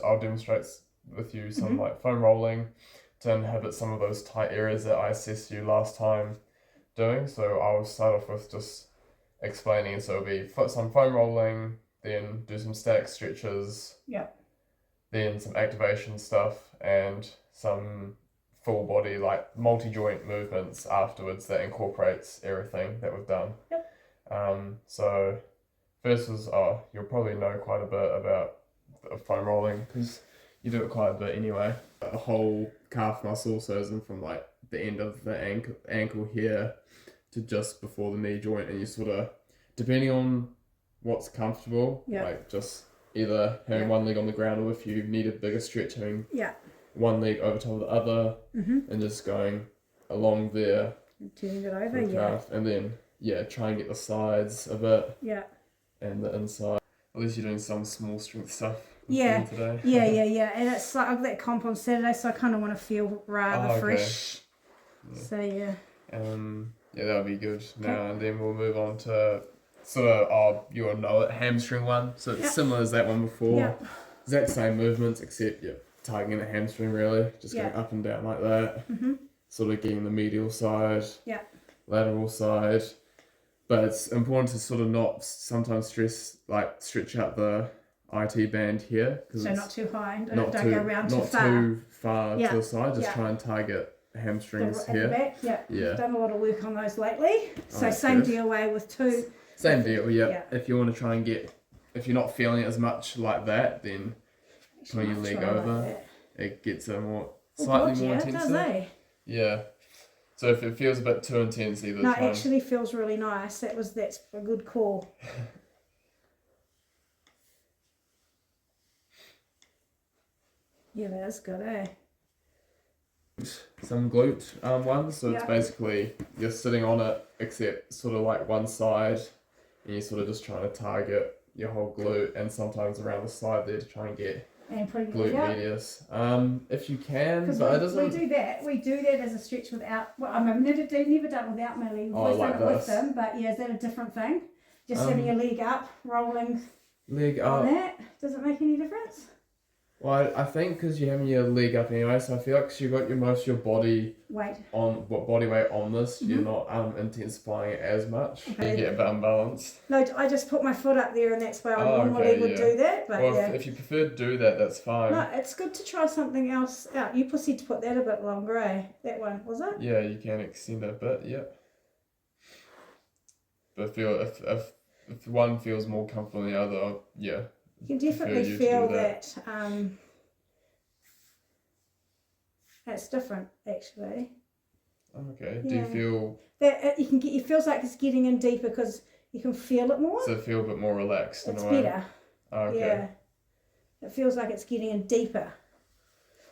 I'll demonstrate with you some like foam rolling to inhibit some of those tight areas that I assessed you last time doing. So I'll start off with just explaining. So it'll be some foam rolling, then do some static stretches, then some activation stuff, and some full body like multi-joint movements afterwards that incorporates everything that we've done. So first was, you'll probably know quite a bit about foam rolling because you do it quite a bit anyway. The whole calf muscle, so as in from like the end of the ankle here to just before the knee joint, and you sort of, depending on what's comfortable, like just either having one leg on the ground, or if you need a bigger stretch, having one leg over top of the other, and just going along there, turning it over, calf, and then try and get the sides a bit, and the inside. At least you're doing some small strength stuff. Today. And it's like I've got that comp on Saturday, so I kind of want to feel rather fresh. So that'll be good. Now and then we'll move on to sort of you'll know it, hamstring one. So it's similar as that one before. Exact same movements, except you're targeting the hamstring really, just going up and down like that. Sort of getting the medial side, lateral side. But it's important to sort of not sometimes stretch out the IT band here. So not too high, don't go around too far. Not too far to the side, just try and target hamstrings here. At the back, We've done a lot of work on those lately. So same deal way with two. Same deal, If you want to try and if you're not feeling it as much like that, then when you leg over, it gets a slightly more intense. So if it feels a bit too intense, either it actually feels really nice. That's a good call. That's good, eh? Some glute ones. So it's basically you're sitting on it, except sort of like one side, and you're sort of just trying to target your whole glute, and sometimes around the side there to try and get glute medius. If you can, but it doesn't. We do that as a stretch without. Well, I've never done it without my leg. We've always done it with them, but is that a different thing? Just having your leg up, rolling. Leg up. That does it make any difference? Well, I think because you're having your leg up anyway, so I feel like you've got most of your body weight on this. You're not intensifying it as much. You get a bit unbalanced. No, I just put my foot up there, and that's where I normally would do that. But if you prefer to do that, that's fine. No, it's good to try something else out. You said to put that a bit longer, eh? That one, was it? Yeah, you can extend it a bit. But if one feels more comfortable than the other, you can definitely feel that. That's different, actually. Okay. Do you feel that it feels like it's getting in deeper because you can feel it more? So it feel a bit more relaxed. It's better. Okay. Yeah. It feels like it's getting in deeper.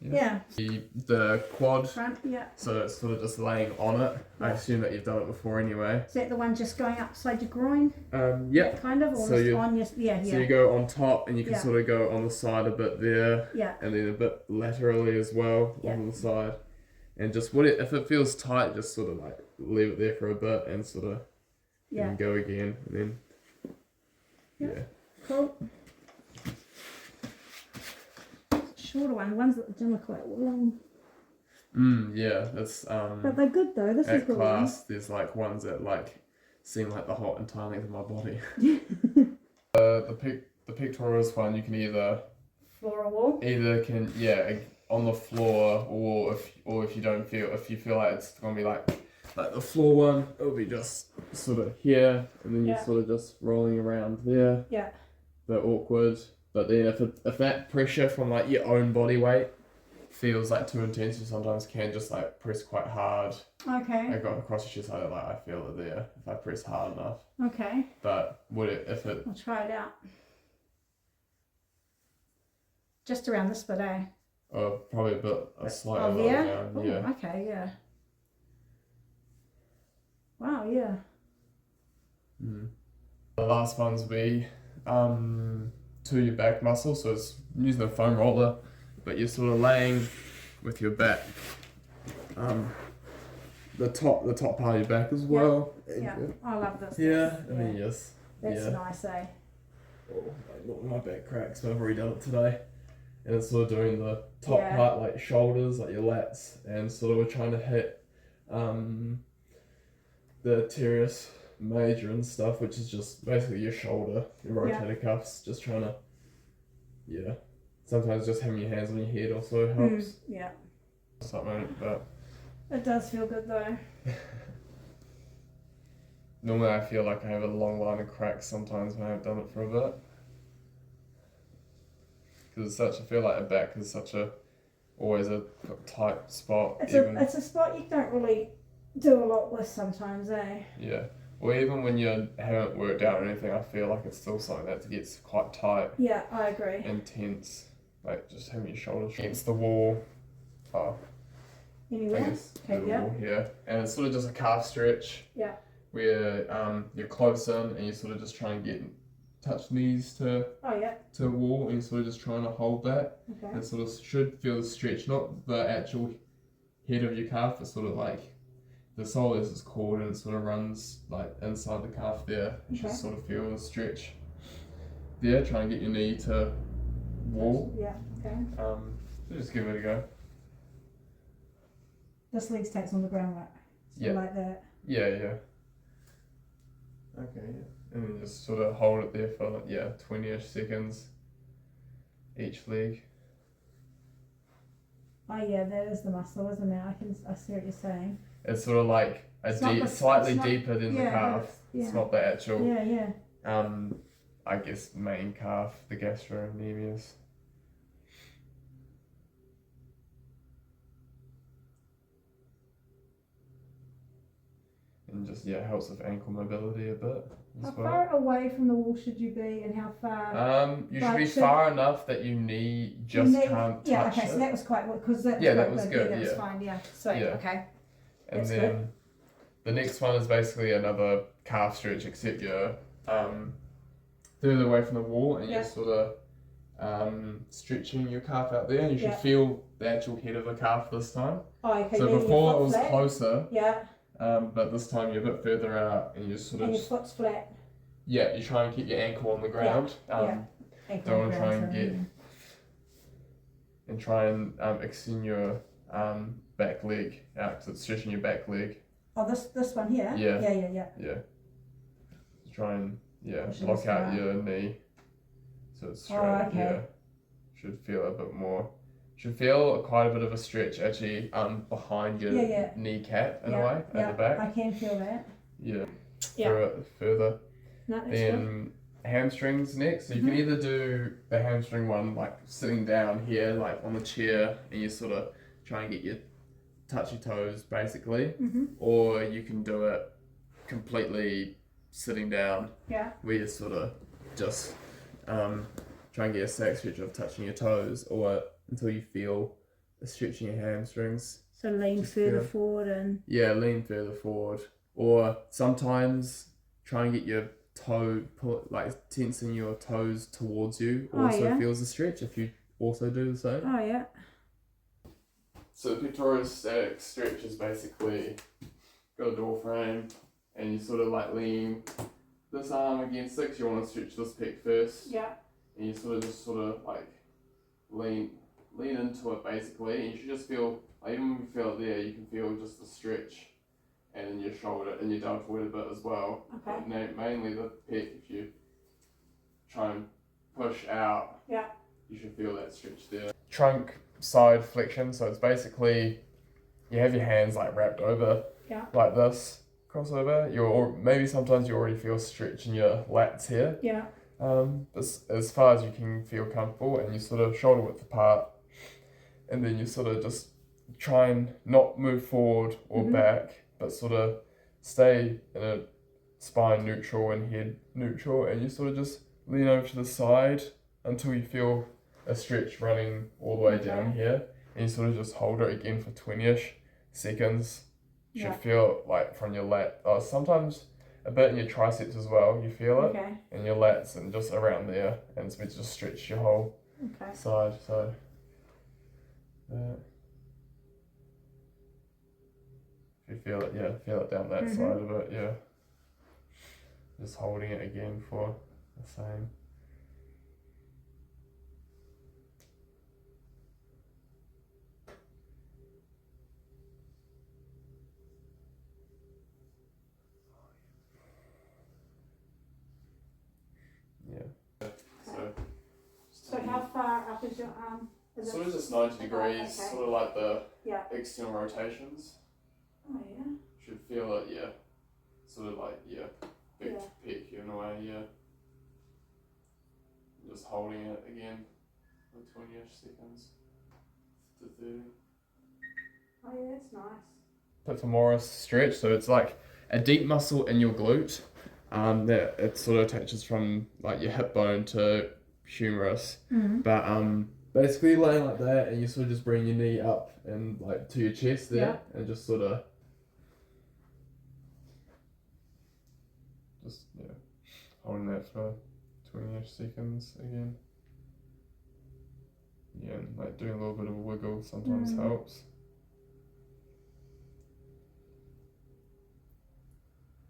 Yeah. The quad. Front, So it's sort of just laying on it. I assume that you've done it before anyway. Is that the one just going upside your groin? Kind of, or so just on your So you go on top, and you can sort of go on the side a bit there. And then a bit laterally as well on the side. And just if it feels tight, just sort of like leave it there for a bit and sort of and go again, and then Cool. Shorter ones that the gym are quite long. That's But they're good though. This is good. At class, there's like ones that like seem like the whole entire length of my body. The pectoralis one, you can either floor or wall. On the floor, or if you feel like it's gonna be like the floor one, it'll be just sort of here, and then you're sort of just rolling around there. They're awkward. But then if that pressure from like your own body weight feels like too intense, you sometimes can just like press quite hard. Okay. I got across your chest, I feel it there if I press hard enough. Okay. But I'll try it out. Just around this bit, eh? Probably slightly lower down. Oh, okay, yeah. Wow, yeah. The last ones will be to your back muscle, so it's using a foam roller, but you're sort of laying with your back, the top part of your back as well. I love this. That's nice, eh? My back cracks, but I've already done it today. and it's sort of doing the top part, like shoulders, like your lats, and sort of we're trying to hit the teres major and stuff, which is just basically your shoulder, your rotator cuffs, just trying to, sometimes just having your hands on your head also helps. Something, but it does feel good though. Normally I feel like I have a long line of cracks sometimes when I've done it for a bit. Because I feel like a back is always a tight spot. It's a spot you don't really do a lot with sometimes, eh? Yeah. Well, even when you haven't worked out or anything, I feel like it's still something that gets quite tight. Yeah, I agree. And tense. Like just having your shoulders against the wall. Anywhere? I guess wall, yeah. And it's sort of just a calf stretch. Yeah. Where you're close in and you sort of just try and touch knees to the wall, and you're sort of just trying to hold that. Okay. And sort of should feel the stretch, not the actual head of your calf, it's sort of like the soleus is cord and it sort of runs like inside the calf there. You should sort of feel the stretch there, try and get your knee to wall. Yeah, okay. So just give it a go. This leg stays on the ground, right? So like that. Yeah. Okay, yeah. And then just sort of hold it there for 20-ish seconds each leg. Oh yeah, that is the muscle, isn't it? I see what you're saying. It's sort of like slightly deeper than the calf. It's not the actual I guess main calf, the gastrocnemius. And just helps with ankle mobility a bit. How far away from the wall should you be, and how far? You should be far enough that your knee can't touch it. Yeah, okay, so that was quite good, because that was good. That was fine, so okay. And then the next one is basically another calf stretch, except you're further away from the wall, and you're sort of stretching your calf out there, and you should feel the actual head of the calf this time. Oh, okay. So before it was closer. Yeah. But this time you're a bit further out, and you sort of. And your foot's flat. Yeah, you try and keep your ankle on the ground. Don't want to try and extend your back leg out, because it's stretching your back leg. Oh, this one here. Yeah. Try and block out your knee, so it's straight. Oh, okay. Yeah, should feel a bit more. Should feel quite a bit of a stretch actually behind your kneecap in a way at the back. I can feel that. Yeah. Further. No, that's then hamstrings next. So you can either do the hamstring one like sitting down here, like on the chair, and you sort of try and touch your toes basically, or you can do it completely sitting down. Yeah. Where you sort of just try and get a sack stretch of touching your toes, or until you feel a stretch in your hamstrings. So lean further forward and... Yeah, lean further forward. Or sometimes try and get your tensing your toes towards you also feels a stretch if you also do the same. Oh, yeah. So the pectoral static stretch is basically got a door frame, and you sort of like lean this arm against it, because you want to stretch this pec first. Yeah. And you sort of like lean into it basically, and you should just feel, like, even when you feel it there, you can feel just the stretch, and in your shoulder and your deltoid a bit as well. Okay. But mainly the pec, if you try and push out, you should feel that stretch there. Trunk side flexion, so it's basically you have your hands like wrapped over like this, crossover. Maybe sometimes you already feel stretch in your lats here. Yeah. As far as you can feel comfortable, and you sort of shoulder width apart, and then you sort of just try and not move forward or back, but sort of stay in a spine neutral and head neutral, and you sort of just lean over to the side until you feel a stretch running all the way down here, and you sort of just hold it again for 20-ish seconds. You should feel like from your lat, sometimes a bit in your triceps as well, you feel it, and your lats, and just around there, and it's meant to just stretch your whole side. So if you feel it, feel it down that side of it, just holding it again for the same. up as your arm? Is Sort it? of just 90 Oh, degrees, okay. sort of like the Yeah. external rotations. Oh yeah. Should feel it, yeah. Sort of like, yeah, big Yeah. peak in a way, yeah. Just holding it again for 20-ish seconds to 30. Oh yeah, that's nice. Femoris stretch, so it's like a deep muscle in your glute that it sort of attaches from like your hip bone to humerus. But basically laying like that, and you sort of just bring your knee up and like to your chest there, and just sort of holding that for 20-ish seconds again. Yeah, and like doing a little bit of a wiggle sometimes helps.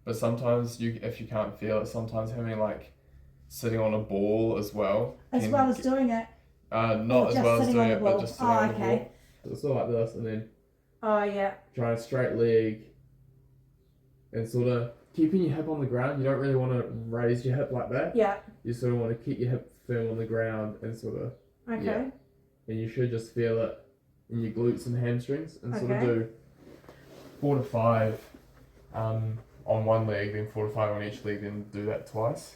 But sometimes if you can't feel it, sometimes having like sitting on a ball as well. As well as doing it. Not as well as doing it, but just sitting on the okay. ball. So it's sort of like this, and then Oh yeah. trying a straight leg, and sort of keeping your hip on the ground. You don't really want to raise your hip like that. Yeah. You sort of want to keep your hip firm on the ground and sort of. Okay. Yeah. And you should just feel it in your glutes and hamstrings, and sort of do 4 to 5 on one leg, then 4 to 5 on each leg, then do that twice.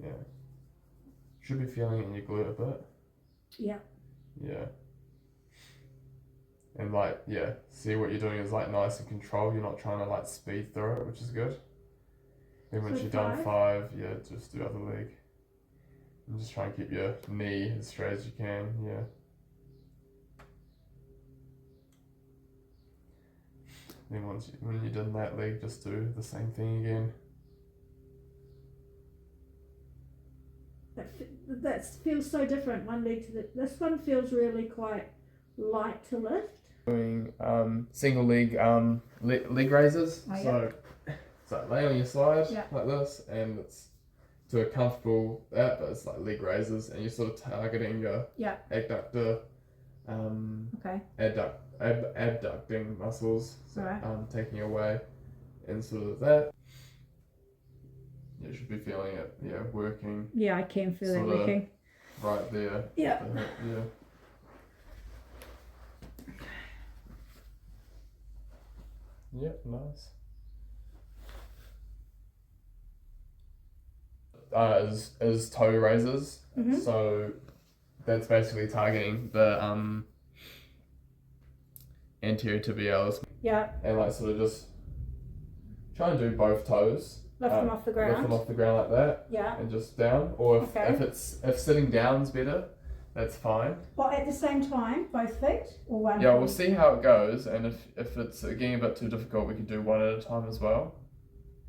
Yeah. Should be feeling it in your glute a bit. Yeah. Yeah. And like, yeah, see what you're doing is like nice and controlled. You're not trying to like speed through it, which is good. Then once you've done 5, yeah, just do other leg. And just try and keep your knee as straight as you can, yeah. Then when you've done that leg, just do the same thing again. That feels so different, one leg to this one feels really quite light to lift. Doing single leg leg raises. So lay on your side like this, and it's to a comfortable but it's like leg raises, and you're sort of targeting your adductor abducting muscles, so taking away and sort of that. You should be feeling it, working. Yeah, I can feel it working. Right there. Yeah. Yep, nice. Is toe raises. So that's basically targeting the anterior tibialis. Yeah. And like sort of just try and do both toes. Lift them off the ground. Lift them off the ground like that. Yeah. And just down. Or if sitting down's better, that's fine. Well, at the same time, both feet or one? Yeah, we'll see how it goes, and if it's getting a bit too difficult, we could do one at a time as well.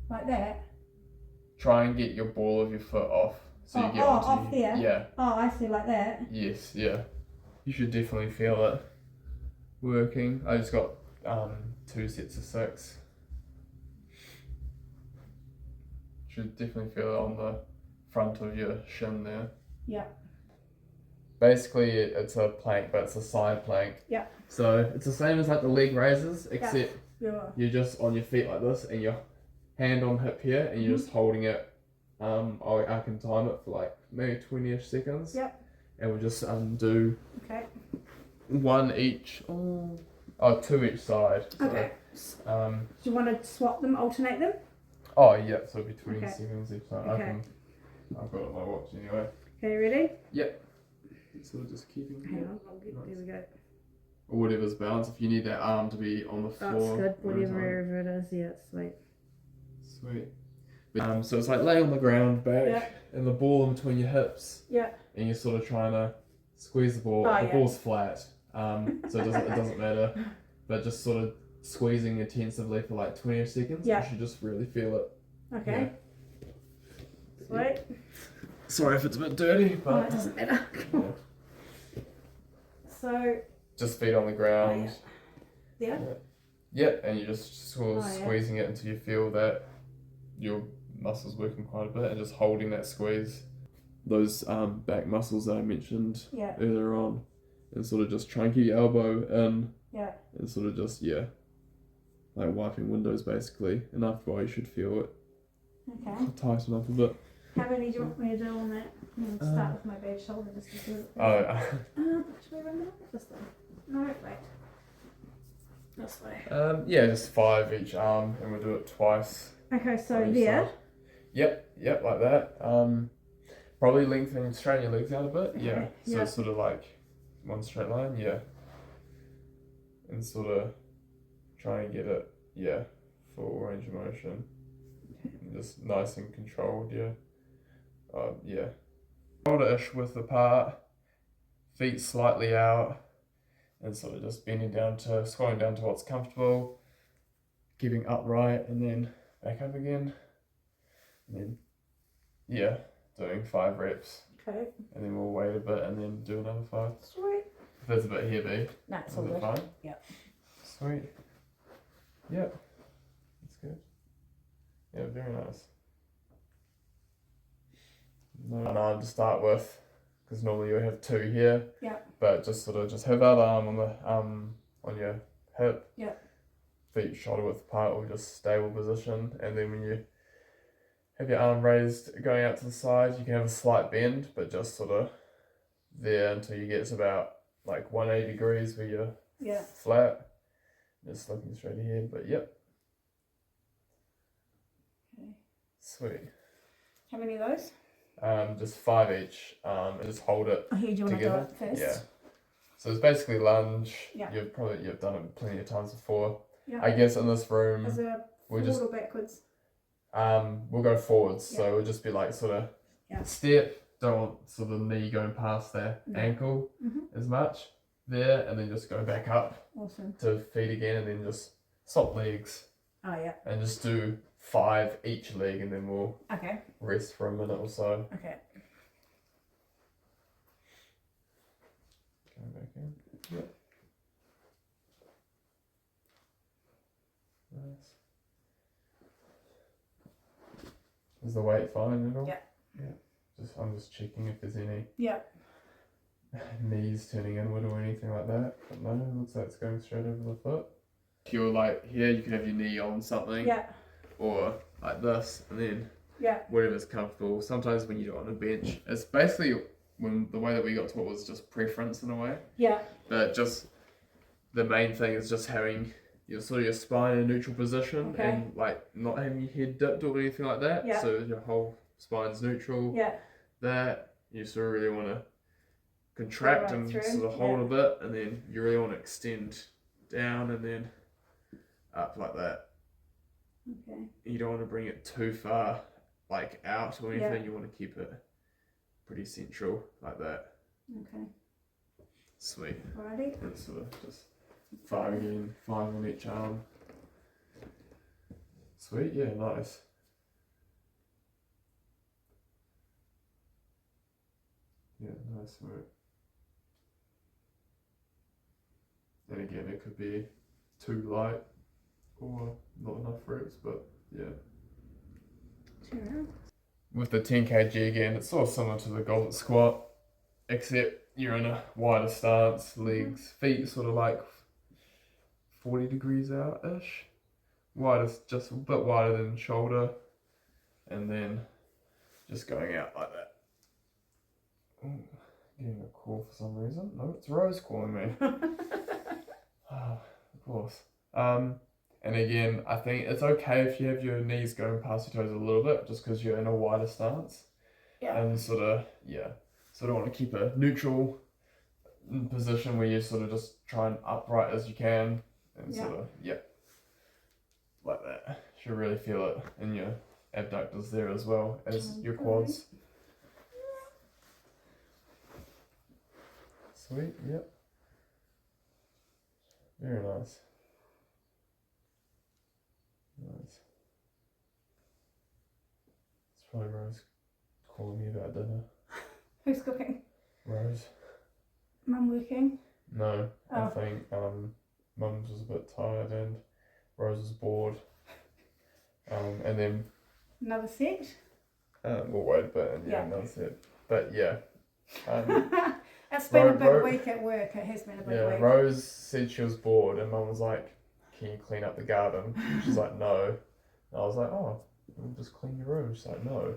Like that? Try and get your ball of your foot off. So you get off here? Yeah. Oh, I see, like that. Yes, yeah. You should definitely feel it working. I just got 2 sets of 6. Should definitely feel it on the front of your shin there. Yeah. Basically, it's a plank, but it's a side plank. Yeah. So it's the same as like the leg raises, except you're just on your feet like this, and your hand on hip here, and you're just holding it. I can time it for like maybe 20-ish seconds. Yep. And we'll just do 1 each. 2 each side. Okay. Do you want to swap them, alternate them? Oh yeah, so it'll be 20 seconds each side. Okay. I've got it on my watch anyway. Okay, ready? Yep. Sort of just keeping. Hang on, there we go. Or whatever's balanced. If you need that arm to be on the floor. That's good. Whatever it is, yeah, it's sweet. Sweet. So it's like laying on the ground back, and the ball in between your hips. Yeah. And you're sort of trying to squeeze the ball. The ball's flat, so it doesn't matter. But just sort of squeezing intensively for like 20 seconds. You should just really feel it. Okay. Sweet. Sorry if it's a bit dirty, but it doesn't matter. So just feet on the ground. Yeah. Yep, and you're just sort of squeezing it until you feel that your muscles working quite a bit, and just holding that squeeze. Those back muscles that I mentioned earlier on, and sort of just try and keep your elbow in. Yeah. And sort of just like wiping windows basically. And after a while you should feel it. Okay. Tighten up a bit. How many do you want me to do on that? I'm gonna start with my bad shoulder just to do it. Should I run that this way? No, wait. This way. Yeah, just 5 each arm, and we'll do it twice. Okay, so there. Yep, like that. Probably lengthen, straighten your legs out a bit. Yeah. So it's sort of like one straight line. Yeah. And sort of try and get it. Yeah. Full range of motion. Just nice and controlled. Yeah. Yeah. Shoulder-ish width apart. Feet slightly out. And sort of just bending down to, squatting down to what's comfortable. Keeping upright and then back up again. And then, yeah, doing 5 reps. Okay. And then we'll wait a bit and then do another 5. Sweet. If that's a bit heavy. No, it's all good. Fine? Yep. Sweet. Yep. That's good. Yeah, very nice. No, to start with, because normally you have 2 here. Yep. But just sort of just have that arm on the on your hip. Yep. Feet shoulder width apart or just stable position, and then when you have your arm raised going out to the side, you can have a slight bend, but just sort of there until you get to about like 180 degrees where you're flat. Just looking straight ahead, but yep. Okay. Sweet. How many of those? Just 5 each. And just hold it Here, do you want together. to do it first? Yeah. So it's basically lunge. Yeah. You've done it plenty of times before. Yeah. I guess in this room Is it forward or backwards? we'll go forwards, so it'll just be like sort of step, don't want sort of the knee going past their ankle as much there, and then just go back up to feet again, and then just swap legs. Oh yeah. And just do 5 each leg, and then we'll rest for a minute or so. Okay. Going back in. Yep. Nice. Is the weight fine at all? Yeah. Yeah. I'm just checking if there's any knees turning inward or anything like that. But no, it looks like it's going straight over the foot. If you're like here, you can have your knee on something. Yeah. Or like this, and then Yeah. whatever's comfortable. Sometimes when you do it on a bench, it's basically when the way that we got to it was just preference in a way. Yeah. But just the main thing is just having your sort of your spine in a neutral position and like not having your head dipped or anything like that. Yeah. So your whole spine's neutral. Yeah. That you sort of really want to contract and sort of hold a bit, and then you really want to extend down and then up like that. Okay. You don't want to bring it too far like out or anything. You want to keep it pretty central like that. Okay. Sweet. Alrighty. And sort of just 5 again, 5 on each arm. Sweet, yeah, nice. Yeah, nice work. And again, it could be too light or not enough reps, but yeah. Sure. With the 10 kg again, it's sort of similar to the goblet squat, except you're in a wider stance, legs, feet sort of like 40 degrees out-ish. Wider, just a bit wider than shoulder, and then just going out like that. Ooh, getting a call for some reason. No, it's Rose calling me. Oh, of course. And again, I think it's okay if you have your knees going past your toes a little bit, just because you're in a wider stance. Yeah. And sort of want to keep a neutral position where you sort of just try and upright as you can, and sort of, like that. You should really feel it in your abductors there as well as your quads. Sweet, yep. Very nice. Nice. It's probably Rose calling me about dinner. Who's cooking? Rose. Mum working? No, I think Mum's was a bit tired and Rose was bored. And then Another set? we'll wait a bit and another set. But yeah. It's been a big week at work. It has been a big week. Yeah, Rose said she was bored and Mum was like, "Can you clean up the garden?" She's like, "No." And I was like, "Oh, we'll just clean your room." She's like, "No."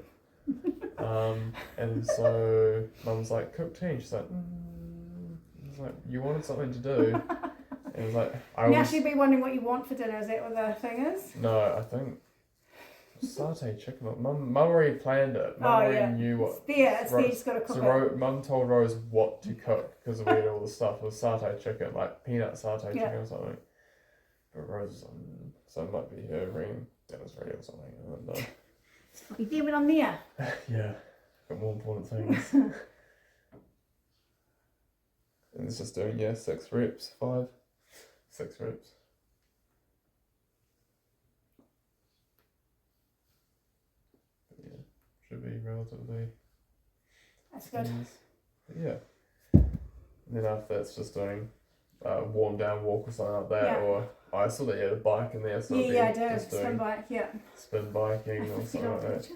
And so Mum's like, cook tea. And she's like, I was like, you wanted something to do. And it was like, now she'd be wondering what you want for dinner. Is that what the thing is? No, I think satay chicken. Mum already planned it. Mum already knew what. It's there. You just got to cook it. Mum told Rose what to cook because we had all the stuff. It was satay chicken, like peanut satay chicken or something. But Rose was on, so it might be her ringing dinner's ready or something. I don't know. I'll be there when I'm there. Yeah, got more important things. And it's just doing 6 reps, 5, 6 reps. Should be relatively. That's good. Yeah. And then after that's just doing warm down walk or something like that, or I saw that you had a bike in there, so I do. Spin bike, spin biking or something like that.